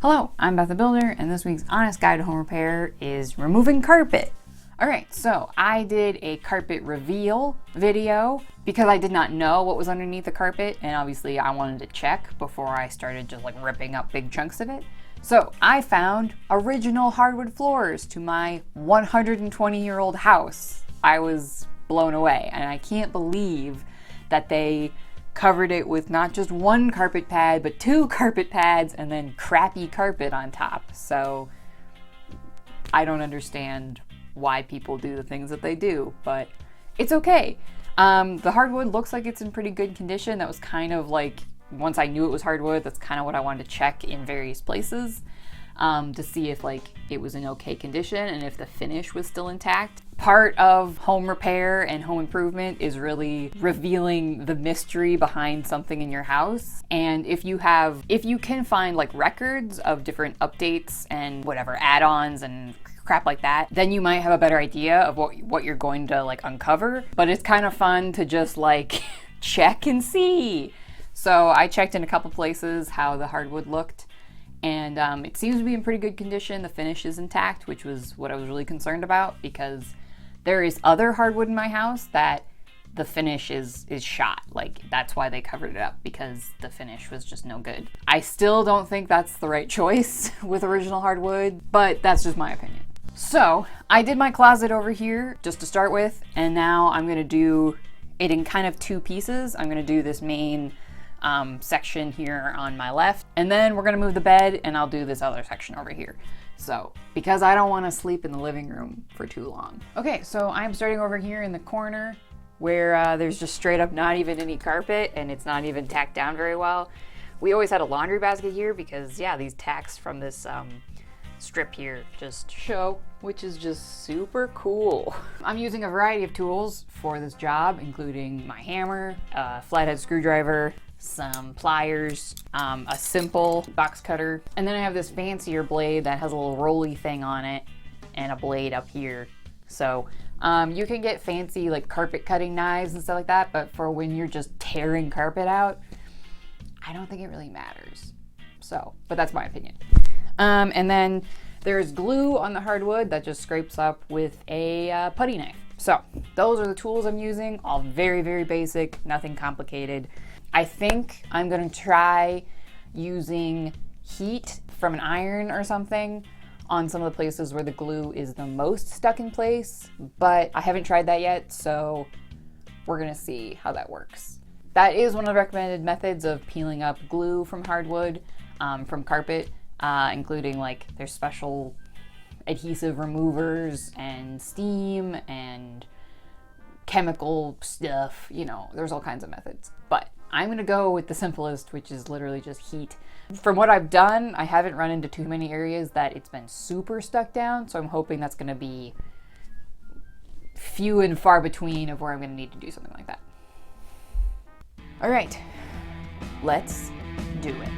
Hello, I'm Beth the Builder, and this week's Honest Guide to Home Repair is removing carpet. Alright, so I did a carpet reveal video because I did not know what was underneath the carpet, and obviously I wanted to check before I started just like ripping up big chunks of it. So I found original hardwood floors to my 120-year-old house. I was blown away, and I can't believe that they covered it with not just one carpet pad, but 2 carpet pads and then crappy carpet on top. So I don't understand why people do the things that they do, but it's okay. The hardwood looks like it's in pretty good condition. That was kind of like, once I knew it was hardwood, that's kind of what I wanted to check in various places to see if like it was in okay condition and if the finish was still intact. Part of home repair and home improvement is really revealing the mystery behind something in your house. And if you can find like records of different updates and whatever add-ons and crap like that, then you might have a better idea of what you're going to like uncover. But it's kind of fun to just like check and see. So I checked in a couple places how the hardwood looked, and it seems to be in pretty good condition. The finish is intact, which was what I was really concerned about, because there is other hardwood in my house that the finish is shot. Like, that's why they covered it up, because the finish was just no good. I still don't think that's the right choice with original hardwood, but that's just my opinion. So I did my closet over here just to start with, and now I'm gonna do it in kind of 2 pieces. I'm gonna do this main section here on my left, and then we're gonna move the bed and I'll do this other section over here. So, because I don't want to sleep in the living room for too long. Okay, so I'm starting over here in the corner where there's just straight up not even any carpet, and it's not even tacked down very well. We always had a laundry basket here because, yeah, these tacks from this strip here just show, which is just super cool. I'm using a variety of tools for this job, including my hammer, a flathead screwdriver, some pliers, a simple box cutter, and then I have this fancier blade that has a little rolly thing on it and a blade up here. So you can get fancy like carpet cutting knives and stuff like that, but for when you're just tearing carpet out, I don't think it really matters. So, but that's my opinion. And then there's glue on the hardwood that just scrapes up with a putty knife. So those are the tools I'm using, all very, very basic, nothing complicated. I think I'm gonna try using heat from an iron or something on some of the places where the glue is the most stuck in place, but I haven't tried that yet, so we're gonna see how that works. That is one of the recommended methods of peeling up glue from hardwood, from carpet, including like there's special adhesive removers and steam and chemical stuff, you know, there's all kinds of methods. But I'm gonna go with the simplest, which is literally just heat. From what I've done, I haven't run into too many areas that it's been super stuck down, so I'm hoping that's gonna be few and far between of where I'm gonna need to do something like that. All right, let's do it.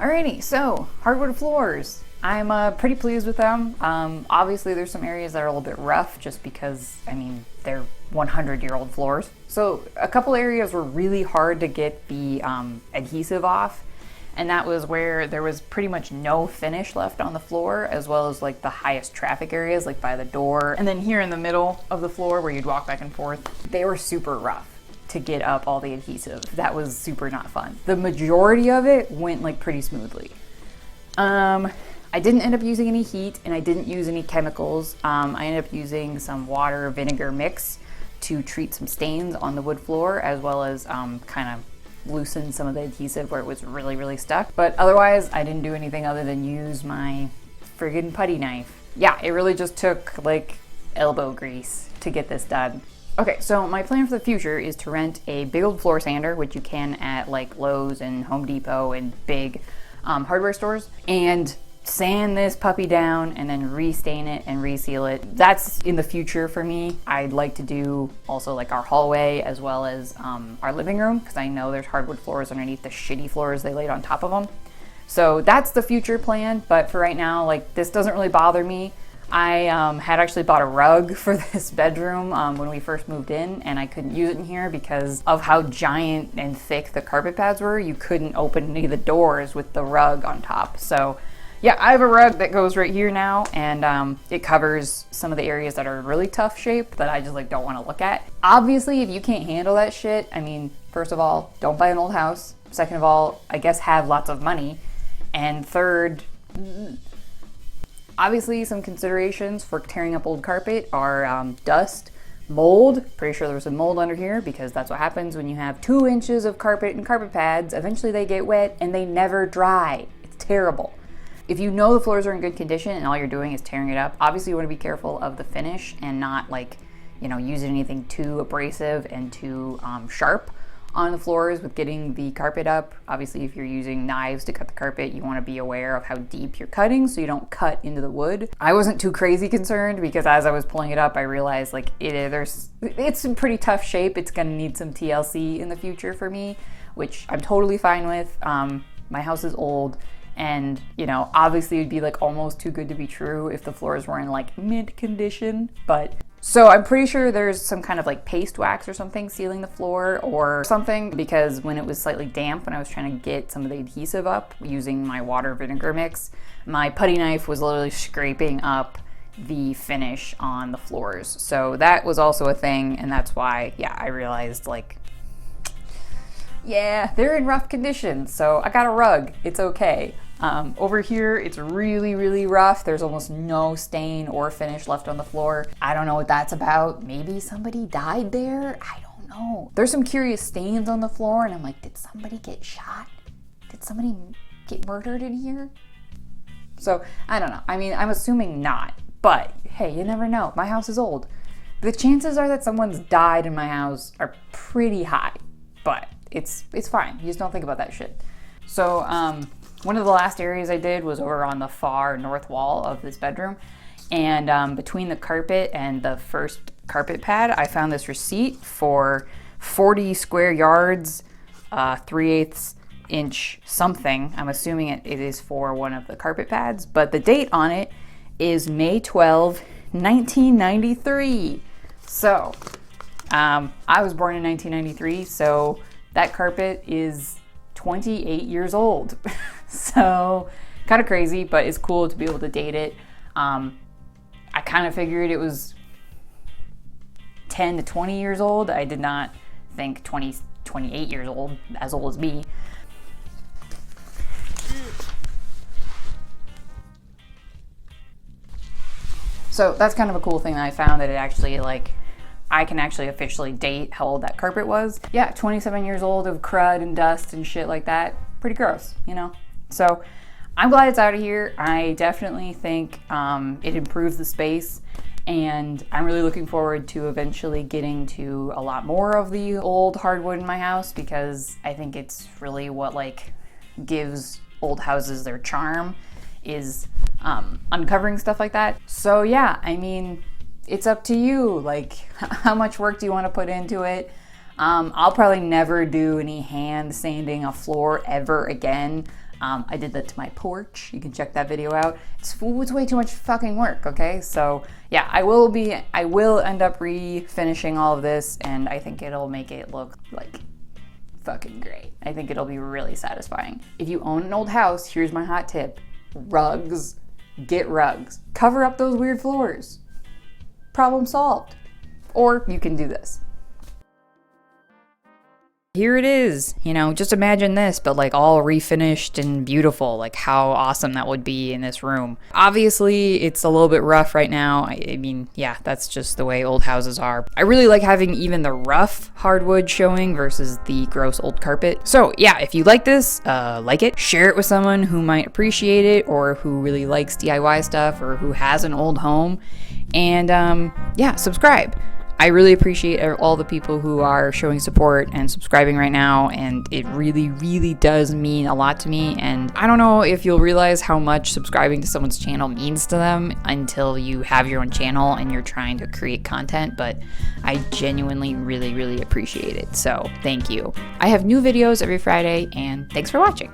Alrighty, so hardwood floors. I'm pretty pleased with them. Obviously there's some areas that are a little bit rough just because, I mean, they're 100-year-old floors. So a couple areas were really hard to get the adhesive off, and that was where there was pretty much no finish left on the floor, as well as like the highest traffic areas, like by the door. And then here in the middle of the floor where you'd walk back and forth, they were super rough to get up all the adhesive. That was super not fun. The majority of it went like pretty smoothly. I didn't end up using any heat and I didn't use any chemicals. I ended up using some water vinegar mix to treat some stains on the wood floor, as well as kind of loosen some of the adhesive where it was really, really stuck. But otherwise, I didn't do anything other than use my friggin' putty knife. Yeah, it really just took like elbow grease to get this done. Okay, so my plan for the future is to rent a big old floor sander, which you can at like Lowe's and Home Depot and big hardware stores, and sand this puppy down and then restain it and reseal it. That's in the future for me. I'd like to do also like our hallway as well as our living room, because I know there's hardwood floors underneath the shitty floors they laid on top of them. So that's the future plan, but for right now, like, this doesn't really bother me. I had actually bought a rug for this bedroom when we first moved in, and I couldn't use it in here because of how giant and thick the carpet pads were. You couldn't open any of the doors with the rug on top. So yeah, I have a rug that goes right here now, and it covers some of the areas that are really tough shape that I just like don't want to look at. Obviously, if you can't handle that shit, I mean, first of all, don't buy an old house. Second of all, I guess have lots of money. And third, obviously some considerations for tearing up old carpet are dust, mold. Pretty sure there was some mold under here because that's what happens when you have 2 inches of carpet and carpet pads. Eventually they get wet and they never dry. It's terrible. If you know the floors are in good condition and all you're doing is tearing it up, obviously you want to be careful of the finish and not like, you know, using anything too abrasive and too sharp on the floors with getting the carpet up. Obviously, if you're using knives to cut the carpet, you want to be aware of how deep you're cutting so you don't cut into the wood. I wasn't too crazy concerned because as I was pulling it up, I realized like it's in pretty tough shape. It's gonna need some TLC in the future for me, which I'm totally fine with. My house is old, and you know, obviously it'd be like almost too good to be true if the floors were in like mint condition, but so I'm pretty sure there's some kind of like paste wax or something sealing the floor or something, because when it was slightly damp when I was trying to get some of the adhesive up using my water vinegar mix, my putty knife was literally scraping up the finish on the floors. So that was also a thing, and that's why, yeah, I realized like, yeah, they're in rough condition. So I got a rug, it's okay. Over here, it's really, really rough. There's almost no stain or finish left on the floor. I don't know what that's about. Maybe somebody died there? I don't know. There's some curious stains on the floor, and I'm like, did somebody get shot? Did somebody get murdered in here? So, I don't know. I mean, I'm assuming not, but hey, you never know. My house is old. The chances are that someone's died in my house are pretty high, but it's fine. You just don't think about that shit. So, one of the last areas I did was over on the far north wall of this bedroom, and between the carpet and the first carpet pad, I found this receipt for 40 square yards, 3/8 inch something. I'm assuming it is for one of the carpet pads, but the date on it is May 12, 1993. So, I was born in 1993, so that carpet is 28 years old. So kind of crazy, but it's cool to be able to date it. I kind of figured it was 10 to 20 years old. I did not think 28 years old, as old as me. So that's kind of a cool thing that I found, that it actually like, I can actually officially date how old that carpet was. Yeah, 27 years old of crud and dust and shit like that. Pretty gross, you know? So I'm glad it's out of here. I definitely think it improves the space, and I'm really looking forward to eventually getting to a lot more of the old hardwood in my house, because I think it's really what like gives old houses their charm, is uncovering stuff like that. So yeah, I mean, it's up to you. Like, how much work do you want to put into it? I'll probably never do any hand sanding a floor ever again. I did that to my porch. You can check that video out. It's way too much fucking work, okay? So yeah, I will end up refinishing all of this, and I think it'll make it look like fucking great. I think it'll be really satisfying. If you own an old house, here's my hot tip. Rugs. Get rugs. Cover up those weird floors. Problem solved. Or you can do this. Here it is, you know, just imagine this, but like all refinished and beautiful. Like how awesome that would be in this room. Obviously, it's a little bit rough right now. I mean, yeah, that's just the way old houses are. I really like having even the rough hardwood showing versus the gross old carpet. So yeah, if you like this, like it, share it with someone who might appreciate it or who really likes DIY stuff or who has an old home. And yeah, subscribe. I really appreciate all the people who are showing support and subscribing right now, and it really, really does mean a lot to me. And I don't know if you'll realize how much subscribing to someone's channel means to them until you have your own channel and you're trying to create content, but I genuinely really, really appreciate it. So thank you. I have new videos every Friday, and thanks for watching.